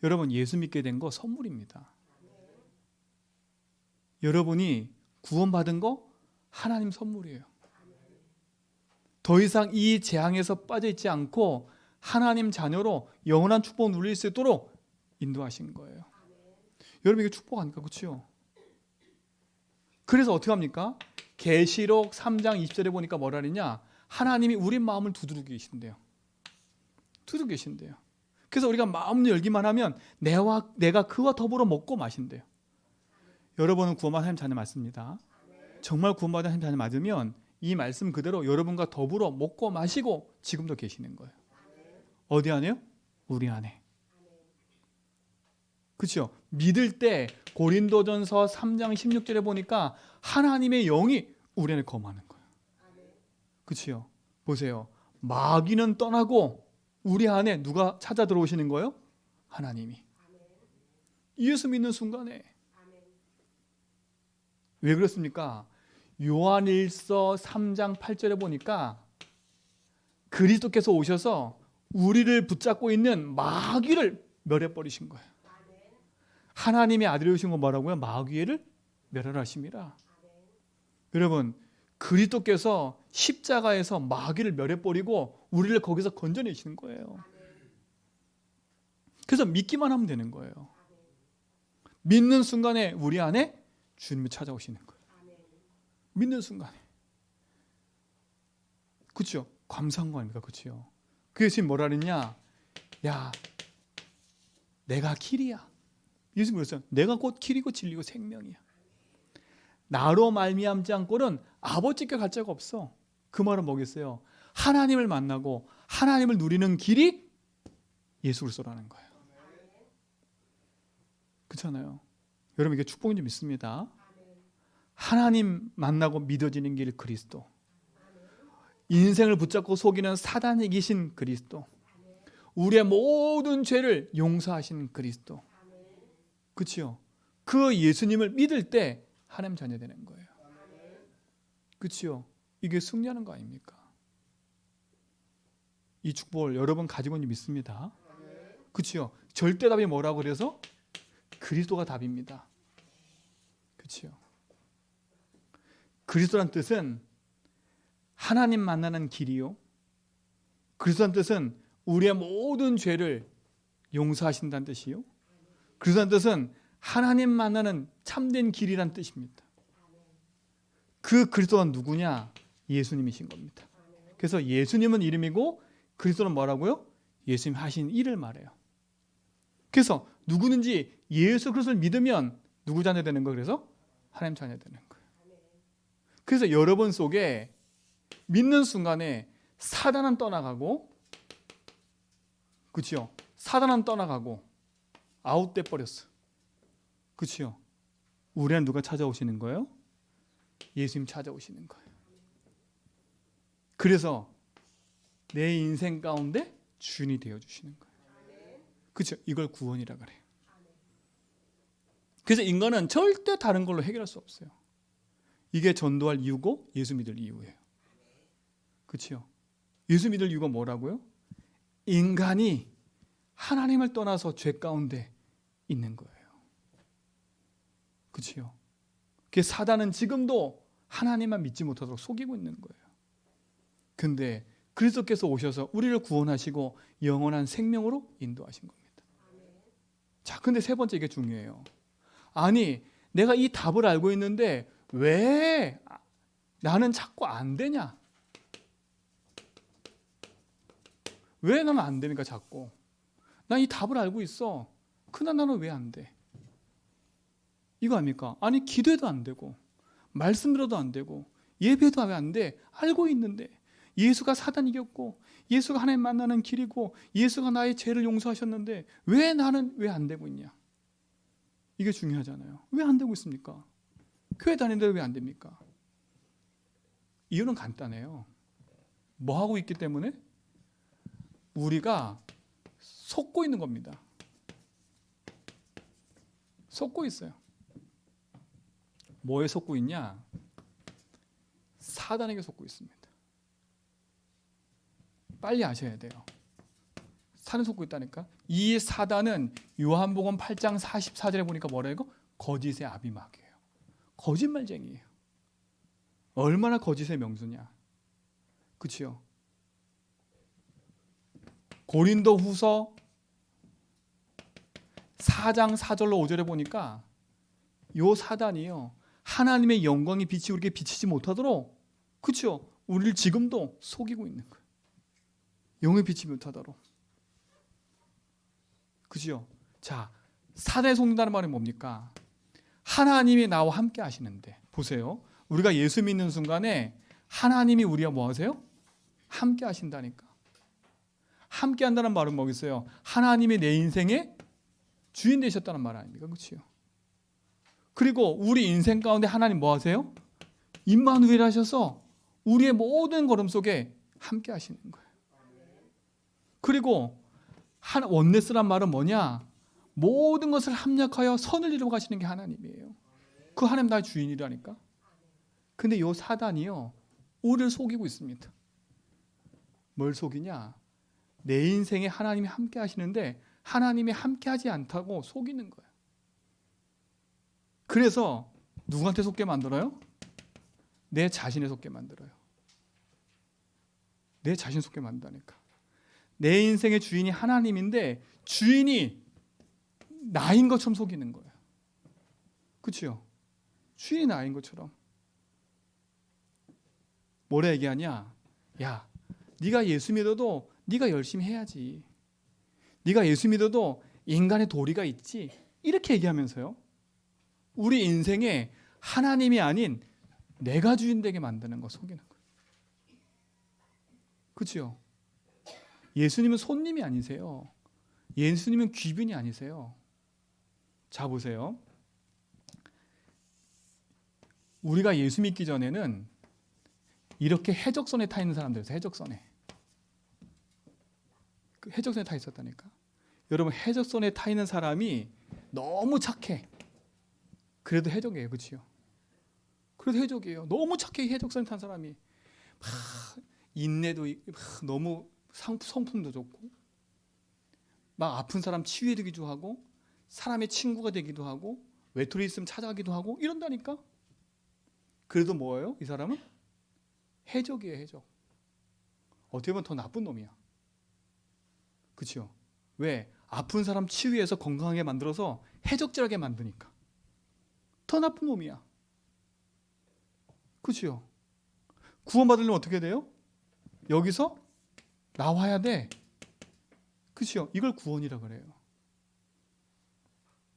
여러분 예수 믿게 된 거 선물입니다. 여러분이 구원받은 거 하나님 선물이에요. 더 이상 이 재앙에서 빠져 있지 않고 하나님 자녀로 영원한 축복을 누릴 수 있도록 인도하신 거예요. 여러분 이게 축복 아닙니까? 그렇죠? 그래서 어떻게 합니까? 계시록 3장 20절에 보니까 뭐라 그러냐? 하나님이 우리 마음을 두드리고 계신대요. 두드리고 계신대요. 그래서 우리가 마음을 열기만 하면 내가 그와 더불어 먹고 마신대요. 여러분은 구원받은 하나님 자녀 맞습니다. 정말 구원받은 하나님 자녀 맞으면 이 말씀 그대로 여러분과 더불어 먹고 마시고 지금도 계시는 거예요. 어디 안에요? 우리 안에. 그렇죠? 믿을 때 고린도전서 3장 16절에 보니까 하나님의 영이 우리 안에 거하는 거예요. 그렇죠? 보세요. 마귀는 떠나고 우리 안에 누가 찾아 들어오시는 거예요? 하나님이. 예수 믿는 순간에. 왜 그렇습니까? 요한일서 3장 8절에 보니까 그리스도께서 오셔서 우리를 붙잡고 있는 마귀를 멸해버리신 거예요. 하나님의 아들이 오신 건 뭐라고요? 마귀를 멸하심이라. 여러분 그리스도께서 십자가에서 마귀를 멸해버리고 우리를 거기서 건져내시는 거예요. 그래서 믿기만 하면 되는 거예요. 믿는 순간에 우리 안에 주님이 찾아오시는 거예요. 믿는 순간에. 그렇죠? 감사한 거 아닙니까? 그렇죠? 그래서 지금 뭐라 그랬냐? 야, 내가 길이야. 예수님 그랬어요. 내가 곧 길이고 진리고 생명이야. 나로 말미암지 않고는 아버지께 갈 자가 없어. 그 말은 뭐겠어요? 하나님을 만나고 하나님을 누리는 길이 예수 그리스도라는 거예요. 그렇잖아요. 여러분 이게 축복인 줄 믿습니다. 하나님 만나고 믿어지는 길 그리스도. 인생을 붙잡고 속이는 사단이 이기신 그리스도. 우리의 모든 죄를 용서하신 그리스도. 그렇죠? 그 예수님을 믿을 때 하나님 자녀 되는 거예요. 그렇죠? 이게 승리하는 거 아닙니까? 이 축복을 여러분 가지고 있는 믿습니다. 그렇죠? 절대 답이 뭐라고 그래서? 그리스도가 답입니다. 그렇죠? 그리스도란 뜻은 하나님 만나는 길이요. 그리스도란 뜻은 우리의 모든 죄를 용서하신다는 뜻이요. 그리스도란 뜻은 하나님 만나는 참된 길이란 뜻입니다. 그 그리스도가 누구냐? 예수님이신 겁니다. 그래서 예수님은 이름이고 그리스도는 뭐라고요? 예수님 하신 일을 말해요. 그래서 누구든지 예수 그리스도를 믿으면 누구 자녀 되는 거예요? 그래서 하나님 자녀 되는 거예요. 그래서 여러분 속에 믿는 순간에 사단은 떠나가고, 그렇죠? 사단은 떠나가고 아웃돼 버렸어. 그렇죠? 우리는 누가 찾아오시는 거예요? 예수님 찾아오시는 거예요. 그래서 내 인생 가운데 주인이 되어 주시는 거예요. 그렇죠? 이걸 구원이라 그래요. 그래서 인간은 절대 다른 걸로 해결할 수 없어요. 이게 전도할 이유고 예수 믿을 이유예요. 그렇죠? 예수 믿을 이유가 뭐라고요? 인간이 하나님을 떠나서 죄 가운데 있는 거예요. 그치요? 그 사단은 지금도 하나님만 믿지 못하도록 속이고 있는 거예요. 근데 그리스도께서 오셔서 우리를 구원하시고 영원한 생명으로 인도하신 겁니다. 자, 근데 세 번째 이게 중요해요. 아니, 내가 이 답을 알고 있는데 왜 나는 자꾸 안 되냐? 왜 나는 안 됩니까, 자꾸? 난 이 답을 알고 있어. 그러나 나는 왜 안 돼? 이거 아닙니까? 아니, 기도해도 안 되고, 말씀 들어도 안 되고, 예배도 왜 안 돼? 알고 있는데, 예수가 사단 이겼고, 예수가 하나님 만나는 길이고, 예수가 나의 죄를 용서하셨는데, 왜 나는 왜 안 되고 있냐? 이게 중요하잖아요. 왜 안 되고 있습니까? 교회 다니는데 왜 안 됩니까? 이유는 간단해요. 뭐 하고 있기 때문에? 우리가 속고 있는 겁니다. 속고 있어요. 뭐에 속고 있냐? 사단에게 속고 있습니다. 빨리 아셔야 돼요. 사단에 속고 있다니까. 이 사단은 요한복음 8장 44절에 보니까 뭐라고? 거짓의 아비마귀예요. 거짓말쟁이에요. 얼마나 거짓의 명수냐. 그치요? 고린도 후서 4장 4절로 5절에 보니까 요 사단이요, 하나님의 영광의 빛이 우리에게 비치지 못하도록, 그렇죠? 우리를 지금도 속이고 있는 거예요. 영의 빛이 못하도록. 그죠? 자, 사단에 속는다는 말은 뭡니까? 하나님이 나와 함께 하시는데, 보세요. 우리가 예수 믿는 순간에 하나님이 우리와 뭐 하세요? 함께 하신다니까. 함께 한다는 말은 뭐겠어요? 하나님이 내 인생의 주인 되셨다는 말 아닙니까? 그렇죠? 그리고 우리 인생 가운데 하나님 뭐 하세요? 임마누엘 하셔서 우리의 모든 걸음 속에 함께 하시는 거예요. 그리고 원네스란 말은 뭐냐? 모든 것을 합력하여 선을 이루어 가시는 게 하나님이에요. 그 하나님 나의 주인이라니까. 근데 요 사단이요, 우리를 속이고 있습니다. 뭘 속이냐? 내 인생에 하나님이 함께 하시는데 하나님이 함께 하지 않다고 속이는 거예요. 그래서 누구한테 속게 만들어요? 내 자신에 속게 만들어요. 내 자신 속게 만든다니까. 내 인생의 주인이 하나님인데 주인이 나인 것처럼 속이는 거예요. 그렇죠? 주인이 나인 것처럼. 뭐라 얘기하냐? 야, 네가 예수 믿어도 네가 열심히 해야지. 네가 예수 믿어도 인간의 도리가 있지. 이렇게 얘기하면서요, 우리 인생에 하나님이 아닌 내가 주인 되게 만드는 거, 속이는 거예요. 그렇죠? 예수님은 손님이 아니세요. 예수님은 귀빈이 아니세요. 자, 보세요. 우리가 예수 믿기 전에는 이렇게 해적선에 타 있는 사람들이었어요. 해적선에. 그 해적선에 타 있었다니까. 여러분, 해적선에 타 있는 사람이 너무 착해. 그래도 해적이에요. 그렇죠? 그래도 해적이에요. 너무 착해. 해적선에 탄 사람이 막 인내도 막 너무 성품도 좋고, 막 아픈 사람 치유해주기도 하고, 사람의 친구가 되기도 하고, 외톨이 있으면 찾아가기도 하고 이런다니까. 그래도 뭐예요? 이 사람은 해적이에요. 해적. 어떻게 보면 더 나쁜 놈이야. 그렇죠? 왜? 아픈 사람 치유해서 건강하게 만들어서 해적질하게 만드니까 더 나쁜 놈이야. 그렇죠? 구원받으려면 어떻게 돼요? 여기서 나와야 돼. 그렇죠? 이걸 구원이라 그래요.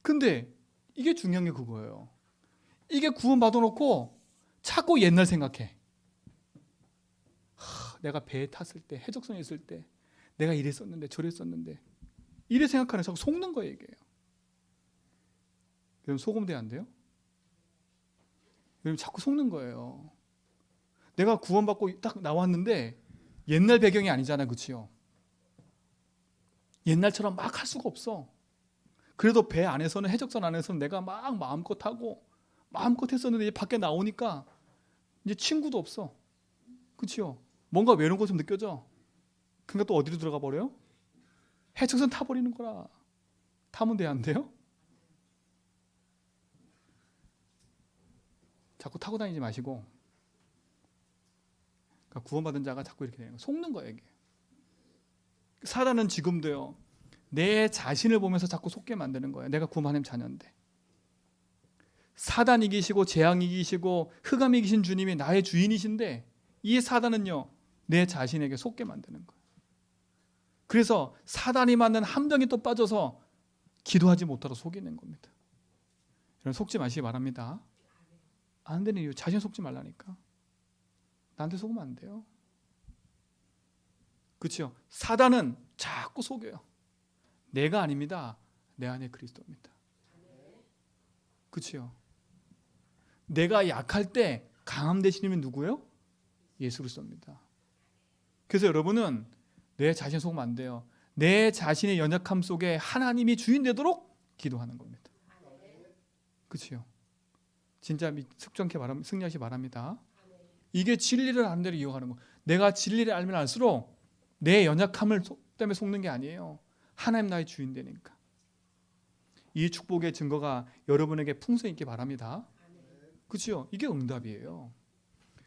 근데 이게 중요한 게 그거예요. 이게 구원받아 놓고 자꾸 옛날 생각해. 내가 배에 탔을 때, 해적선에 있을 때 내가 이랬었는데 저랬었는데, 이래 생각하는, 자꾸 속는 거예요. 이게요. 여러분, 속으면 돼요, 안 돼요? 여러분, 자꾸 속는 거예요. 내가 구원받고 딱 나왔는데 옛날 배경이 아니잖아. 그렇죠? 옛날처럼 막 할 수가 없어. 그래도 배 안에서는, 해적선 안에서는 내가 막 마음껏 하고 마음껏 했었는데 이제 밖에 나오니까 이제 친구도 없어. 그렇죠? 뭔가 외로운 것 좀 느껴져. 그러니까 또 어디로 들어가 버려요? 해적선 타버리는 거라. 타면 돼, 안 돼요? 자꾸 타고 다니지 마시고, 그러니까 구원받은 자가 자꾸 이렇게 되는 거예요. 속는 거예요, 이게. 사단은 지금도요, 내 자신을 보면서 자꾸 속게 만드는 거예요. 내가 구원 하나님 자녀인데. 사단 이기시고 재앙 이기시고 흑암 이기신 주님이 나의 주인이신데, 이 사단은요, 내 자신에게 속게 만드는 거예요. 그래서 사단이 맞는 함정에 또 빠져서 기도하지 못하러 속이는 겁니다. 여러분, 속지 마시기 바랍니다. 안 되는 이유, 자신 속지 말라니까. 나한테 속으면 안 돼요. 그렇죠? 사단은 자꾸 속여요. 내가 아닙니다. 내 안에 그리스도입니다. 그렇죠? 내가 약할 때 강함 되시는 분이 누구예요? 예수 그리스도입니다. 그래서 여러분은 내 자신 속으면 안 돼요. 내 자신의 연약함 속에 하나님이 주인 되도록 기도하는 겁니다. 그렇죠? 진짜 승리하시기 바랍니다. 이게 진리를 아는 대로 이용하는 거. 내가 진리를 알면 알수록 내 연약함을 때문에 속는 게 아니에요. 하나님 나의 주인 되니까. 이 축복의 증거가 여러분에게 풍성히 있기 바랍니다. 그렇죠? 이게 응답이에요.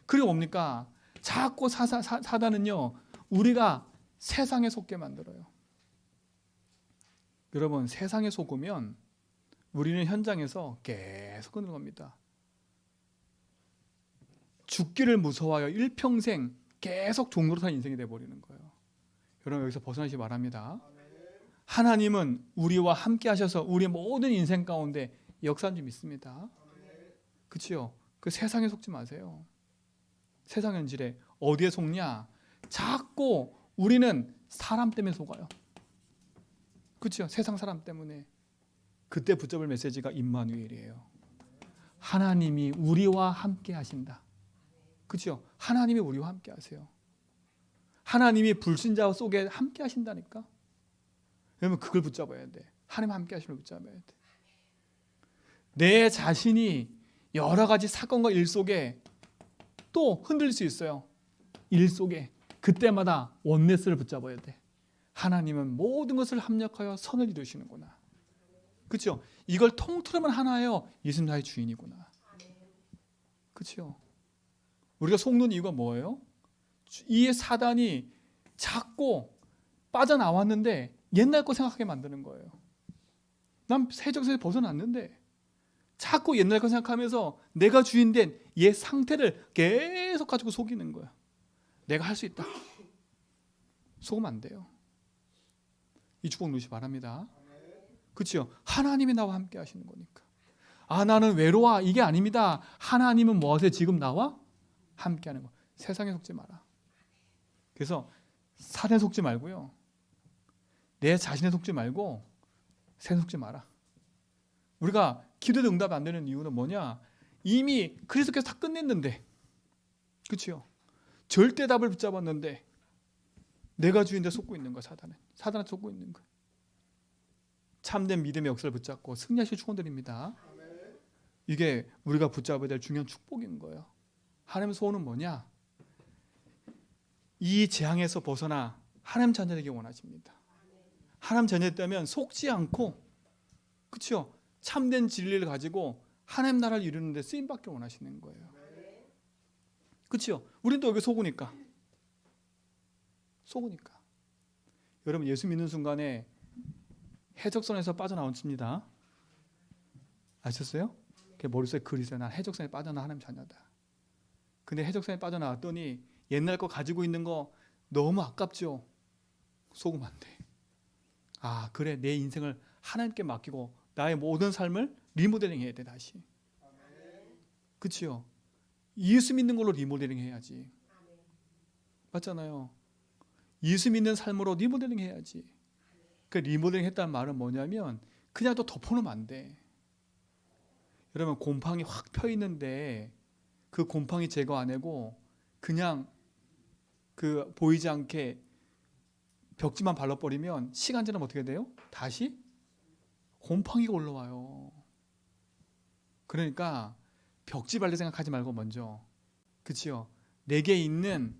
그리고 뭡니까? 자꾸 사단은요, 우리가 세상에 속게 만들어요. 여러분, 세상에 속으면 우리는 현장에서 계속 그러는 겁니다. 죽기를 무서워하여 일평생 계속 종노릇한 인생이 되어버리는 거예요. 여러분, 여기서 벗어나시기 바랍니다. 하나님은 우리와 함께 하셔서 우리의 모든 인생 가운데 역사한 줄 믿습니다. 그렇죠? 그 세상에 속지 마세요. 세상 현실에 어디에 속냐? 자꾸 우리는 사람 때문에 속아요. 그렇죠? 세상 사람 때문에. 그때 붙잡을 메시지가 임마누엘이에요. 하나님이 우리와 함께 하신다. 그렇죠? 하나님이 우리와 함께 하세요. 하나님이 불신자 속에 함께 하신다니까. 여러분, 그걸 붙잡아야 돼. 하나님 함께 하심을 붙잡아야 돼. 내 자신이 여러 가지 사건과 일 속에 또 흔들릴 수 있어요. 일 속에. 그때마다 원네스를 붙잡아야 돼. 하나님은 모든 것을 합력하여 선을 이루시는구나. 그렇죠? 이걸 통틀으면 하나예요. 예수님 나의 주인이구나. 그렇죠? 우리가 속는 이유가 뭐예요? 이 사단이 자꾸 빠져나왔는데 옛날 거 생각하게 만드는 거예요. 난 세적에서 벗어났는데 자꾸 옛날 거 생각하면서 내가 주인된 얘 상태를 계속 가지고 속이는 거야. 내가 할 수 있다. 속으면 안 돼요. 이 축복 누리시 바랍니다. 그렇죠? 하나님이 나와 함께 하시는 거니까. 아, 나는 외로워. 이게 아닙니다. 하나님은 무엇에 지금 나와 함께 하는 거. 세상에 속지 마라. 그래서 사단에 속지 말고요. 내 자신에 속지 말고 세상에 속지 마라. 우리가 기도도 응답 안 되는 이유는 뭐냐? 이미 그리스도께서 다 끝냈는데, 그렇죠? 절대 답을 붙잡았는데 내가 주인데 속고 있는 거야. 사단한테 속고 있는 거야. 참된 믿음의 역사를 붙잡고 승리하실 축원드립니다. 이게 우리가 붙잡아야 될 중요한 축복인 거예요. 하나님의 소원은 뭐냐? 이 재앙에서 벗어나 하나님 자녀 되기 원하십니다. 하나님 자녀였다면 속지 않고, 그렇죠? 참된 진리를 가지고 하나님 나라를 이루는 데 쓰임 받기 원하시는 거예요. 그렇죠? 우린 또 여기 속으니까. 여러분, 예수 믿는 순간에 해적선에서 빠져나왔습니다. 아셨어요? 머릿속에 글이 있어요. 난 해적선에 빠져나 하나님 자녀다. 근데 해적선에 빠져나왔더니 옛날 거 가지고 있는 거 너무 아깝죠? 속으면 안 돼. 아, 그래, 내 인생을 하나님께 맡기고 나의 모든 삶을 리모델링 해야 돼. 다시. 그렇죠? 예수 믿는 걸로 리모델링 해야지. 맞잖아요. 예수 믿는 삶으로 리모델링 해야지. 그 리모델링 했다는 말은 뭐냐면 그냥 또 덮어놓으면 안 돼. 여러분, 곰팡이 확 펴 있는데 그 곰팡이 제거 안 하고 그냥 그 보이지 않게 벽지만 발라버리면 시간 지나면 어떻게 돼요? 다시 곰팡이가 올라와요. 그러니까 벽지 발릴 생각하지 말고 먼저, 그치요? 내게 있는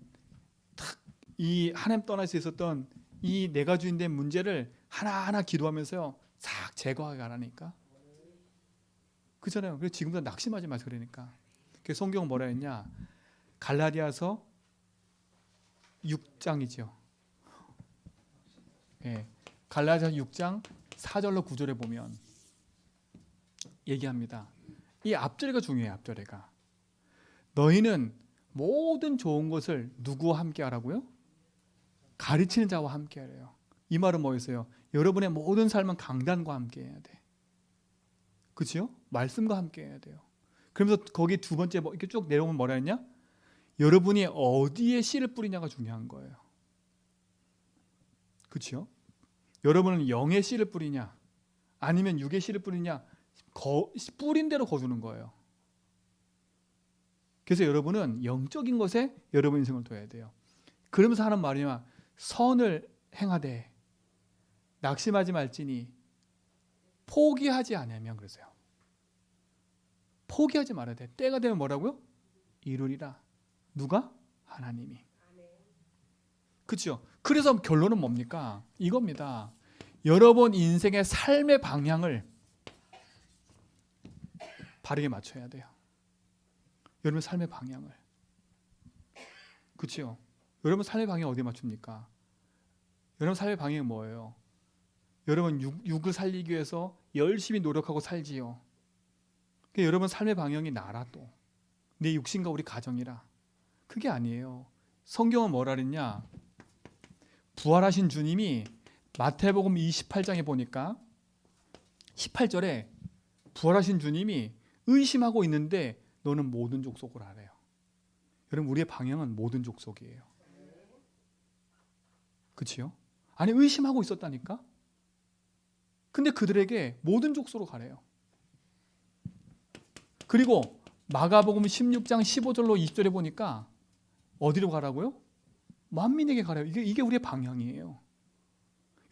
탁 이 하나님 떠날 수 있었던 이 내가 주인된 문제를 하나하나 기도하면서요 싹 제거하게 가라니까. 그렇잖아요. 그래서 지금도 낙심하지 마세요. 그러니까 그 성경은 뭐라 했냐? 갈라디아서 6장이죠. 예. 갈라디아서 6장 4절로 9절에 보면 얘기합니다. 이 앞절가 중요해요. 앞절가. 너희는 모든 좋은 것을 누구와 함께 하라고요? 가르치는 자와 함께 하래요. 이 말은 뭐였어요? 여러분의 모든 삶은 강단과 함께 해야 돼. 그렇죠? 말씀과 함께 해야 돼요. 그러면서 거기 두 번째 이렇게 쭉 내려오면 뭐라 했냐? 여러분이 어디에 씨를 뿌리냐가 중요한 거예요. 그렇죠? 여러분은 영의 씨를 뿌리냐 아니면 육의 씨를 뿌리냐, 뿌린 대로 거두는 거예요. 그래서 여러분은 영적인 것에 여러분 인생을 둬야 돼요. 그러면서 하는 말이냐, 선을 행하되 낙심하지 말지니 포기하지 않으면, 그러세요. 포기하지 말아야 돼. 때가 되면 뭐라고요? 이루리라. 누가? 하나님이. 그렇죠? 그래서 결론은 뭡니까? 이겁니다. 여러분 인생의 삶의 방향을 바르게 맞춰야 돼요. 여러분 삶의 방향을. 그렇죠? 여러분 삶의 방향 어디에 맞춥니까? 여러분 삶의 방향이 뭐예요? 여러분 육을 살리기 위해서 열심히 노력하고 살지요. 그러니까 여러분 삶의 방향이 나라, 또 내 육신과 우리 가정이라. 그게 아니에요. 성경은 뭐라 그랬냐? 부활하신 주님이 마태복음 28장에 보니까 18절에 부활하신 주님이 의심하고 있는데 너는 모든 족속을 하래요. 여러분 우리의 방향은 모든 족속이에요. 그렇지요? 아니 의심하고 있었다니까? 근데 그들에게 모든 족속으로 가래요. 그리고 마가복음 16장 15절로 20절에 보니까 어디로 가라고요? 만민에게 가래요. 이게 우리의 방향이에요.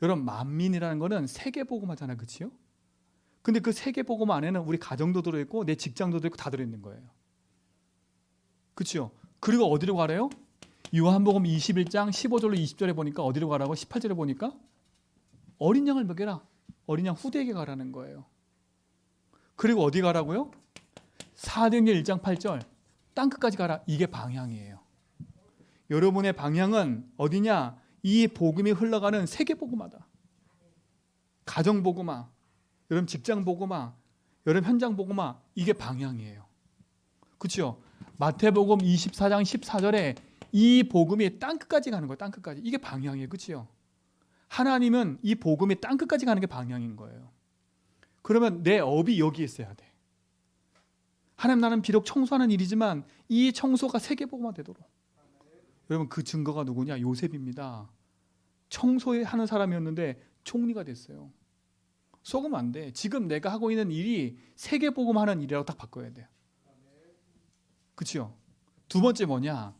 여러분 만민이라는 거는 세계복음 하잖아요. 그렇지요? 근데 그 세계복음 안에는 우리 가정도 들어있고 내 직장도 들어있고 다 들어있는 거예요. 그렇죠? 그리고 어디로 가래요? 요한복음 21장 15절로 20절에 보니까 어디로 가라고? 18절에 보니까 어린 양을 먹여라. 어린 양 후대에게 가라는 거예요. 그리고 어디 가라고요? 사도행전 1장 8절 땅끝까지 가라. 이게 방향이에요. 여러분의 방향은 어디냐? 이 복음이 흘러가는 세계복음화다. 가정복음화, 여러분 직장복음화, 여러분 현장복음화, 이게 방향이에요. 그렇죠? 마태복음 24장 14절에 이 복음이 땅끝까지 가는 거예요. 땅끝까지. 이게 방향이에요. 그렇죠? 하나님은 이 복음이 땅끝까지 가는 게 방향인 거예요. 그러면 내 업이 여기 있어야 돼. 하나님, 나는 비록 청소하는 일이지만 이 청소가 세계복음화 되도록. 여러분 그 증거가 누구냐? 요셉입니다. 청소하는 사람이었는데 총리가 됐어요. 속으면 안 돼. 지금 내가 하고 있는 일이 세계복음하는 일이라고 딱 바꿔야 돼요. 그렇죠? 두 번째 뭐냐?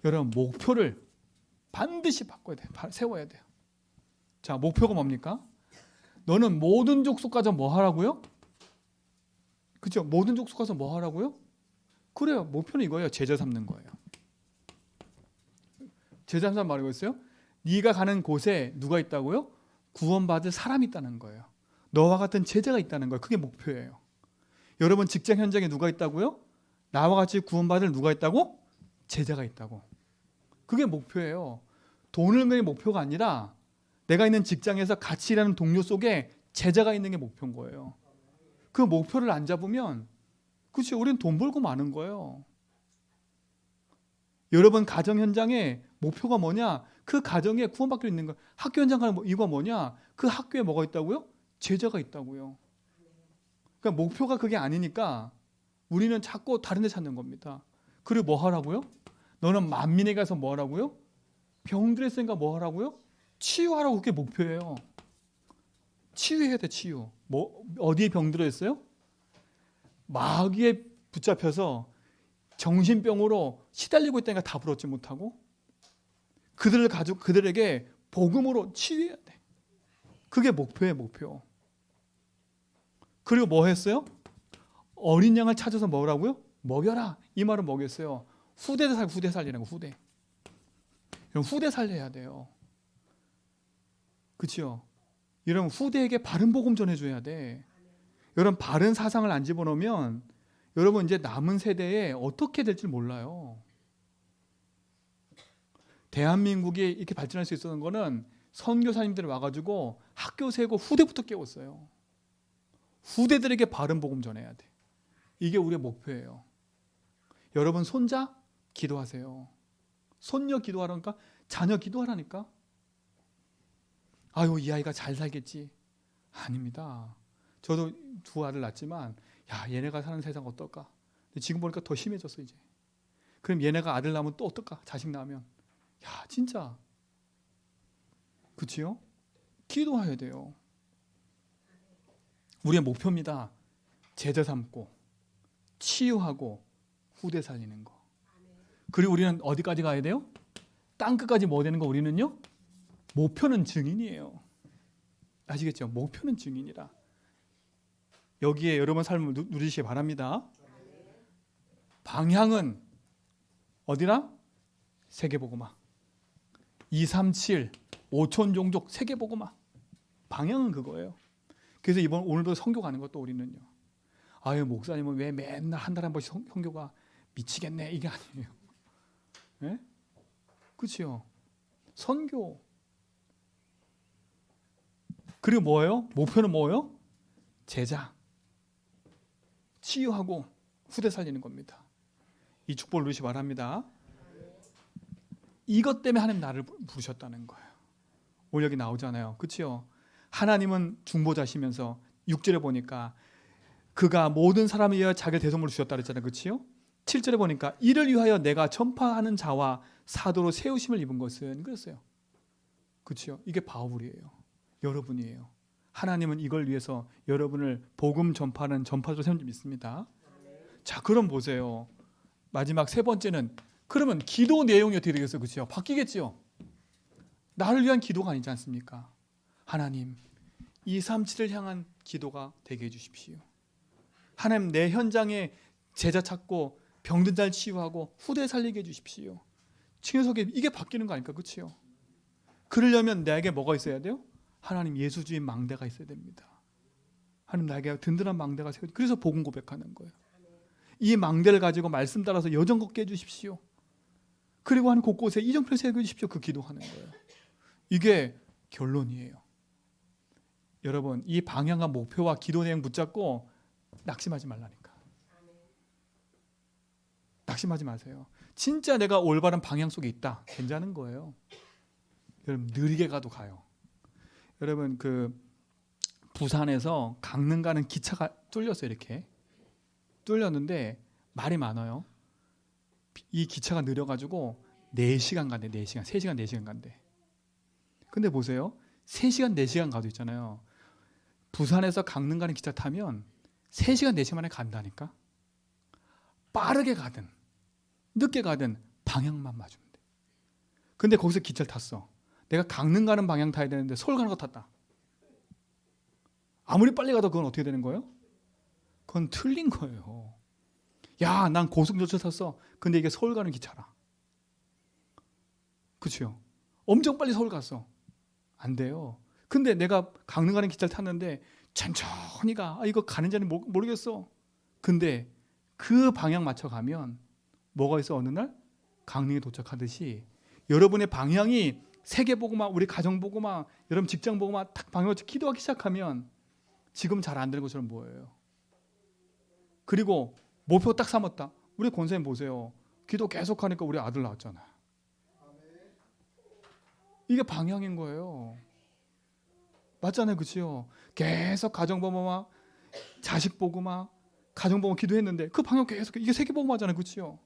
여러분 목표를 반드시 바꿔야 돼요. 세워야 돼요. 자, 목표가 뭡니까? 너는 모든 족속 가서 뭐 하라고요? 그렇죠? 모든 족속 가서 뭐 하라고요? 그래요. 목표는 이거예요. 제자 삼는 거예요. 제자 삼는 말이 뭐였어요? 네가 가는 곳에 누가 있다고요? 구원받을 사람이 있다는 거예요. 너와 같은 제자가 있다는 거예요. 그게 목표예요. 여러분 직장 현장에 누가 있다고요? 나와 같이 구원받을 누가 있다고? 제자가 있다고. 그게 목표예요. 돈을 버는 게 목표가 아니라 내가 있는 직장에서 같이 일하는 동료 속에 제자가 있는 게 목표인 거예요. 그 목표를 안 잡으면, 그렇지, 우리는 돈 벌고 마는 거예요. 여러분 가정 현장에 목표가 뭐냐? 그 가정에 구원받기로 있는 거예요. 학교 현장 가는 이유가 뭐냐? 그 학교에 뭐가 있다고요? 제자가 있다고요. 그러니까 목표가 그게 아니니까 우리는 자꾸 다른 데 찾는 겁니다. 그리고 뭐 하라고요? 너는 만민에 가서 뭐 하라고요? 병들에 있으니까 뭐 하라고요? 치유하라고. 그게 목표예요. 치유해야 돼. 치유. 어디에 병들어 있어요? 마귀에 붙잡혀서 정신병으로 시달리고 있다니까 답을 얻지 못하고 그들에게 복음으로 치유해야 돼. 그게 목표예요. 목표. 그리고 뭐 했어요? 어린 양을 찾아서 먹으라고요? 먹여라. 이 말은 뭐겠어요? 후대 살리라고. 후대. 후대 살려야 돼요. 그렇죠? 여러분 후대에게 바른 복음 전해줘야 돼. 여러분 바른 사상을 안 집어넣으면 여러분 이제 남은 세대에 어떻게 될지 몰라요. 대한민국이 이렇게 발전할 수 있었던 거는 선교사님들이 와가지고 학교 세고 후대부터 깨웠어요. 후대들에게 바른 복음 전해야 돼. 이게 우리의 목표예요. 여러분 손자 기도하세요. 손녀 기도하라니까, 자녀 기도하라니까. 아유 이 아이가 잘 살겠지. 아닙니다. 저도 두 아들 낳았지만 야 얘네가 사는 세상 어떨까. 근데 지금 보니까 더 심해졌어 이제. 그럼 얘네가 아들 낳으면 또 어떨까. 자식 낳으면. 야 진짜. 그치요? 기도해야 돼요. 우리의 목표입니다. 제자 삼고 치유하고 후대 살리는 거. 그리고 우리는 어디까지 가야 돼요? 땅끝까지 뭐 되는 거 우리는요? 목표는 증인이에요. 아시겠죠? 목표는 증인이라. 여기에 여러분 삶을 누리시기 바랍니다. 방향은 어디라? 세계복음화. 237 5천 종족 세계복음화. 방향은 그거예요. 그래서 오늘도 선교 가는 것도 우리는요. 아유 목사님은 왜 맨날 한 달에 한 번씩 선교가 미치겠네 이게 아니에요. 네? 그렇죠? 선교. 그리고 뭐예요? 목표는 뭐예요? 제자. 치유하고 후대 살리는 겁니다. 이 축복을 누리시기 바랍니다. 이것 때문에 하나님 나를 부르셨다는 거예요. 오늘 여기 나오잖아요. 그렇죠? 하나님은 중보자시면서 6절에 보니까 그가 모든 사람을 위하여 자기를 대성물로 주셨다 그랬잖아요. 그렇죠? 7절에 보니까 이를 위하여 내가 전파하는 자와 사도로 세우심을 입은 것은 그랬어요. 그렇죠? 이게 바울이에요. 여러분이에요. 하나님은 이걸 위해서 여러분을 복음 전파하는 전파자로 세운 줄 믿습니다. 자, 그럼 보세요. 마지막 세 번째는 그러면 기도 내용이 어떻게 되겠어요? 그렇죠? 바뀌겠죠? 나를 위한 기도가 아니지 않습니까? 하나님, 237을 향한 기도가 되게 해주십시오. 하나님, 내 현장에 제자 찾고 병든 자를 치유하고 후대 살리게 해주십시오. 층에서게 이게 바뀌는 거 아닐까? 그렇죠? 그러려면 나에게 뭐가 있어야 돼요? 하나님 예수주의 망대가 있어야 됩니다. 하나님 나에게 든든한 망대가 세워. 그래서 복음 고백하는 거예요. 이 망대를 가지고 말씀 따라서 여정 걷게 해주십시오. 그리고 한 곳곳에 이정표를 세워주십시오. 그 기도하는 거예요. 이게 결론이에요. 여러분 이 방향과 목표와 기도 내용 붙잡고 낙심하지 말라니까. 낙심하지 마세요. 진짜 내가 올바른 방향 속에 있다. 괜찮은 거예요. 여러분 느리게 가도 가요. 여러분 그 부산에서 강릉 가는 기차가 뚫렸어요. 이렇게 뚫렸는데 말이 많아요. 이 기차가 느려가지고 4시간 간대. 4시간 3시간 4시간 간대. 근데 보세요. 3시간 4시간 가도 있잖아요. 부산에서 강릉 가는 기차 타면 3시간 4시간 만에 간다니까. 빠르게 가든 늦게 가든 방향만 맞으면 돼. 근데 거기서 기차를 탔어. 내가 강릉 가는 방향 타야 되는데 서울 가는 거 탔다. 아무리 빨리 가도 그건 어떻게 되는 거예요? 그건 틀린 거예요. 야, 난 고속열차 탔어. 근데 이게 서울 가는 기차라. 그렇죠? 엄청 빨리 서울 갔어. 안 돼요. 근데 내가 강릉 가는 기차를 탔는데 천천히 가. 아, 이거 가는지는 모르겠어. 근데 그 방향 맞춰 가면 뭐가 있어? 어느 날 강릉에 도착하듯이 여러분의 방향이 세계보고만 우리 가정보고만 여러분 직장보고만 딱 방향 맞춰 기도하기 시작하면 지금 잘 안 되는 것처럼 보여요. 그리고 목표 딱 삼았다. 우리 권사님 보세요. 기도 계속하니까 우리 아들 낳았잖아요. 이게 방향인 거예요. 맞잖아요. 그렇죠? 계속 가정보고만 자식보고만 가정보고 기도했는데 그 방향 계속 이게 세계보고만잖아요. 그렇죠?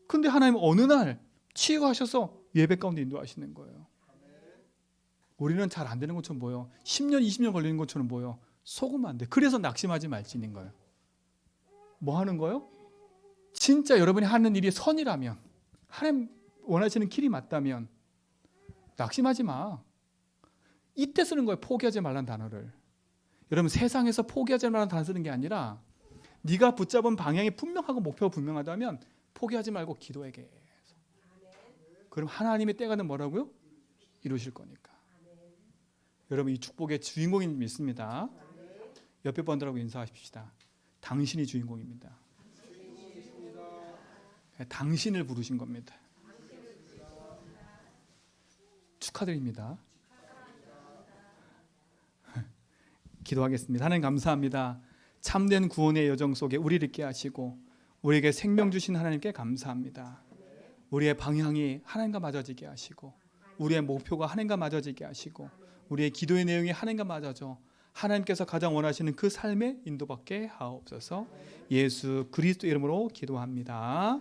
근데 하나님은 어느 날 치유하셔서 예배 가운데 인도하시는 거예요. 우리는 잘 안 되는 것처럼 보여. 10년 20년 걸리는 것처럼 보여. 속으면 안 돼. 그래서 낙심하지 말지인 거예요. 뭐 하는 거예요? 진짜 여러분이 하는 일이 선이라면 하나님 원하시는 길이 맞다면 낙심하지 마. 이때 쓰는 거예요. 포기하지 말라는 단어를. 여러분 세상에서 포기하지 말라는 단어 쓰는 게 아니라 네가 붙잡은 방향이 분명하고 목표가 분명하다면 포기하지 말고 기도하게 해서. 그럼 하나님의 때가는 뭐라고요? 이루실 거니까. 여러분 이 축복의 주인공인 믿습니다. 옆에 분들하고 인사하십시다. 당신이 주인공입니다. 당신을 부르신 겁니다. 축하드립니다. 기도하겠습니다. 하나님 감사합니다. 참된 구원의 여정 속에 우리를 있게 하시고 우리에게 생명 주신 하나님께 감사합니다. 우리의 방향이 하나님과 맞아지게 하시고 우리의 목표가 하나님과 맞아지게 하시고 우리의 기도의 내용이 하나님과 맞아져 하나님께서 가장 원하시는 그 삶에 인도받게 하옵소서. 예수 그리스도 이름으로 기도합니다.